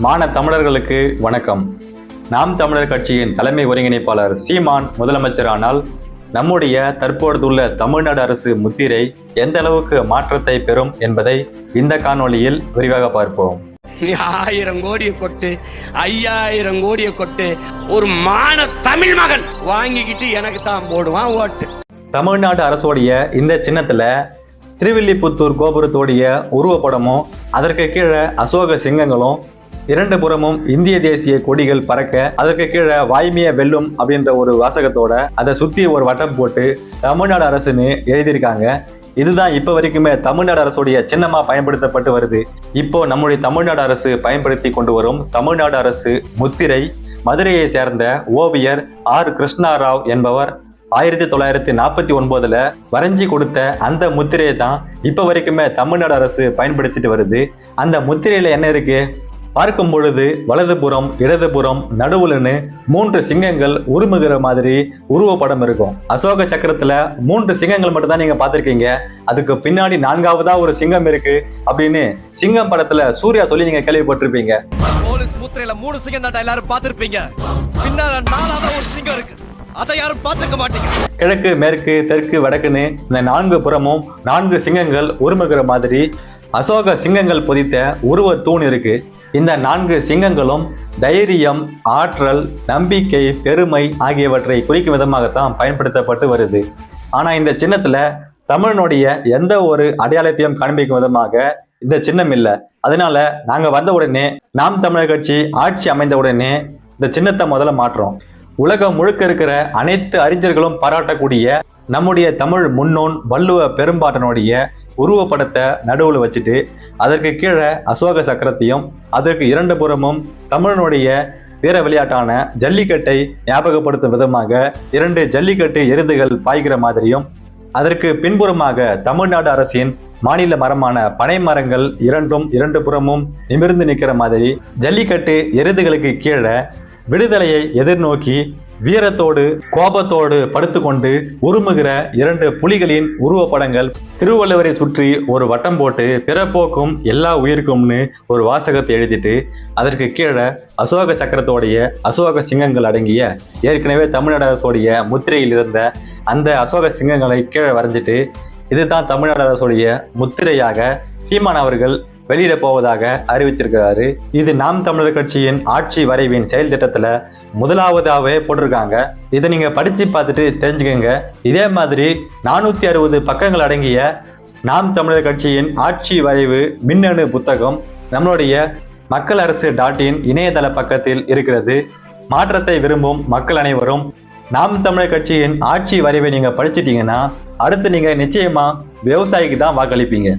மான தமிழர்களுக்கு வணக்கம். நாம் தமிழர் கட்சியின் தலைமை ஒருங்கிணைப்பாளர் சீமான் முதலமைச்சரானால் நம்முடைய தற்பொழுதுள்ள தமிழ்நாடு அரசு முத்திரை எந்த அளவுக்கு மாற்றத்தை பெறும் என்பதை இந்த காணொளியில் விரிவாக பார்ப்போம். 1000 கோடியை கொட்டு, 5000 கோடியை கொட்டு, ஒரு மான தமிழ் மகன் வாங்கிக்கிட்டு எனக்கு தான் போடுவான் ஓட்டு. தமிழ்நாடு அரசோடைய இந்த சின்னத்துல திருவில்லிபுத்தூர் கோபுரத்தோடைய உருவப்படமும் அதற்கு கீழே அசோக சிங்கங்களும் இரண்டு புறமும் இந்திய தேசிய கொடிகள் பறக்க அதற்கு கீழே வாய்மைய வெல்லும் அப்படின்ற ஒரு வாசகத்தோட அதை சுத்தி ஒரு வட்டம் போட்டு தமிழ்நாடு அரசுன்னு எழுதியிருக்காங்க. இதுதான் இப்ப வரைக்குமே தமிழ்நாடு அரசுடைய சின்னமா பயன்படுத்தப்பட்டு வருது. இப்போ நம்முடைய தமிழ்நாடு அரசு பயன்படுத்தி கொண்டு வரும் தமிழ்நாடு அரசு முத்திரை மதுரையை சேர்ந்த ஓவியர் ஆர் கிருஷ்ணாராவ் என்பவர் 1949 வரைஞ்சி கொடுத்த அந்த முத்திரையை தான் இப்ப வரைக்குமே தமிழ்நாடு அரசு பயன்படுத்திட்டு வருது. அந்த முத்திரையில என்ன இருக்கு? பார்க்கும் பொழுது வலதுபுறம் இடதுபுறம் நடுவுலன்னு 3 சிங்கங்கள் உருமுகிற மாதிரி உருவப்படம் இருக்கும். அசோக சக்கரத்துல 3 சிங்கங்கள் மட்டும் தான் நீங்க பார்த்திருக்கீங்க. அதுக்கு பின்னாடி 4ஆவதா ஒரு சிங்கம் இருக்கு அப்படின்னு சிங்கம் படத்துல சூர்யா சொல்லி நீங்க கேள்விப்பட்டிருப்பீங்க. போலீஸ் முத்திரையில 3 சிங்கம் தான் எல்லாரும் பார்த்திருப்பீங்க. பின்னால 4ஆவதா ஒரு சிங்கம் இருக்கு. அதை யாரும் பார்த்திருக்க மாட்டீங்க. கிழக்கு மேற்கு தெற்கு வடக்குன்னு இந்த 4 புறமும் 4 சிங்கங்கள் உருமுகிற மாதிரி அசோக சிங்கங்கள் பொதித்த உருவ தூண் இருக்கு. இந்த 4 சிங்கங்களும் தைரியம், ஆற்றல், நம்பிக்கை, பெருமை ஆகியவற்றை குறிக்கும் விதமாகத்தான் பயன்படுத்தப்பட்டு வருது. ஆனா இந்த சின்னத்துல தமிழனுடைய எந்த ஒரு அடையாளத்தையும் காண்பிக்கும் விதமாக இந்த சின்னம் இல்லை. அதனால நாங்க வந்த உடனே நாம் தமிழர் கட்சி ஆட்சி அமைந்த உடனே இந்த சின்னத்தை முதல்ல மாற்றோம். உலகம் முழுக்க இருக்கிற அனைத்து அறிஞர்களும் பாராட்டக்கூடிய நம்முடைய தமிழ் முன்னோன் வள்ளுவ பெரும்பாட்டனுடைய உருவப்படத்தை நடுவில் வச்சுட்டு அதற்கு கீழே அசோக சக்கரத்தையும் அதற்கு 2 புறமும் தமிழனுடைய வீர விளையாட்டான ஜல்லிக்கட்டை ஞாபகப்படுத்தும் விதமாக 2 ஜல்லிக்கட்டு எருதுகள் பாய்கிற மாதிரியும் அதற்கு பின்புறமாக தமிழ்நாடு அரசின் மாநில மரமான பனை மரங்கள் 2 புறமும் நிமிர்ந்து நிற்கிற மாதிரி ஜல்லிக்கட்டு எருதுகளுக்கு கீழே விடுதலையை எதிர்நோக்கி வீரத்தோடு கோபத்தோடு படுத்துக்கொண்டு உருமுகிற 2 புலிகளின் உருவப்படங்கள் திருவள்ளுவரை சுற்றி ஒரு வட்டம் போட்டு பிறப்போக்கும் எல்லா உயிருக்கும்னு ஒரு வாசகத்தை எழுதிட்டு அதற்கு கீழே அசோக சக்கரத்தோடைய அசோக சிங்கங்கள் அடங்கிய ஏற்கனவே தமிழ்நாடு அரசுடைய முத்திரையில் இருந்த அந்த அசோக சிங்கங்களை கீழே வரைஞ்சிட்டு இதுதான் தமிழ்நாடு அரசுடைய முத்திரையாக சீமான் அவர்கள் வெளியிட போவதாக அறிவிச்சிருக்கிறாரு. இது நாம் தமிழர் கட்சியின் ஆட்சி வரைவின் செயல் திட்டத்துல முதலாவதாகவே போட்டிருக்காங்க. இதை நீங்க படிச்சு பார்த்துட்டு தெரிஞ்சுக்கங்க. இதே மாதிரி 460 பக்கங்கள் அடங்கிய நாம் தமிழர் கட்சியின் ஆட்சி வரைவு மின்னணு புத்தகம் நம்மளுடைய மக்கள் அரசு .in இணையதள பக்கத்தில் இருக்கிறது. மாற்றத்தை விரும்பும் மக்கள் அனைவரும் நாம் தமிழர் கட்சியின் ஆட்சி வரைவை நீங்க படிச்சிட்டீங்கன்னா அடுத்து நீங்க நிச்சயமா விவசாயிக்கு தான் வாக்களிப்பீங்க.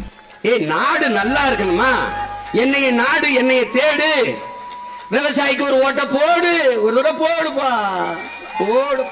நாடு நல்லா இருக்கணுமா? நாடு என்னைய தேடு, விவசாயிக்கு ஒரு ஓட்ட போடு, ஒரு தடவை போடுப்பா போடு.